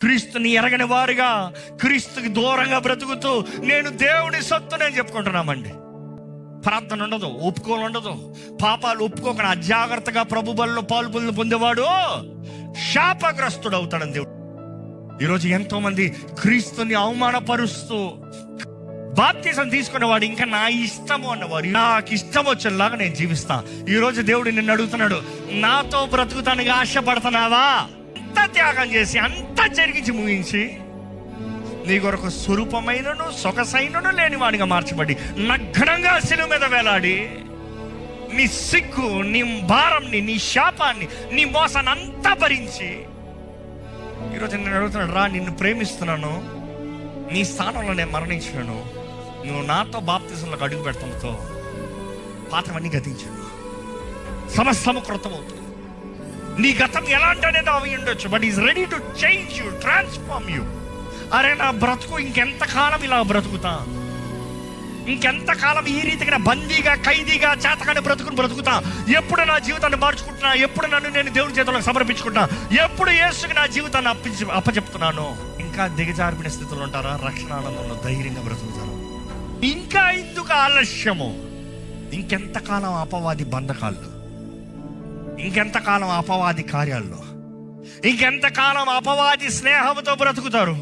క్రీస్తుని ఎరగని వారుగా, క్రీస్తుకి దూరంగా బ్రతుకుతూ నేను దేవుని సొత్తునని చెప్పుకుంటున్నామండి. ప్రార్థన ఉండదు, ఒప్పుకోలు ఉండదు, పాపాలు ఒప్పుకోకుండా అజాగ్రత్తగా ప్రభు బలిలో పాలు పొందేవాడు శాపగ్రస్తుడు అవుతాడని దేవుడు. ఈరోజు ఎంతో మంది క్రీస్తుని అవమానపరుస్తూ బాప్తిజం తీసుకునేవాడు ఇంకా నా ఇష్టము అన్నవారు, నాకు ఇష్టం వచ్చేలాగా నేను జీవిస్తా. ఈరోజు దేవుడు నిన్ను అడుగుతున్నాడు, నాతో బ్రతుకుతానికి ఆశపడుతున్నావా? అంత త్యాగం చేసి, అంత జరిగించి ముగించి, నీ కొరకు స్వరూపమైనను సొగసైనను లేని వాడిగా మార్చబడి నగ్నంగా శిలువ మీద వేలాడి నీ సిగ్గు, నీ భారంని, నీ శాపాన్ని, నీ మోసాన్ని అంతా భరించి ఈరోజు నేను అడుగుతున్నాడు, రా, నిన్ను ప్రేమిస్తున్నాను, నీ స్థానంలో నేను మరణించినాను, నువ్వు నాతో బాప్తిజంలోకి అడుగు పెడతాంతో పాతవన్నీ గతించాను, సమస్తము కృతం అవుతుంది. నీ గతం ఎలాంటి అనేది అవి ఉండొచ్చు, but is ready to change you, transform you. అరే నా బ్రతుకు ఇంకెంతకాలం ఇలా బ్రతుకుతా, ఇంకెంతకాలం ఈ రీతిగా బందీగా, ఖైదీగా, చేతకాని బ్రతుకుతా? ఎప్పుడు నా జీవితాన్ని మార్చుకుంటున్నా? ఎప్పుడు నన్ను నేను దేవుని చేతులకు సమర్పించుకుంటున్నా? ఎప్పుడు యేసుకి నా జీవితాన్ని అప్పచెప్తున్నాను? ఇంకా దిగజారిపిన స్థితిలో ఉంటారా? రక్షణ ఆనందంలో ధైర్యంగా బ్రతుకుతారు. ఇంకా ఎందుకు ఆలస్యము? ఇంకెంతకాలం అపవాది బంధకాల్లో, ఇంకెంతకాలం అపవాది కార్యాల్లో, ఇంకెంతకాలం అపవాది స్నేహంతో బ్రతుకుతారు?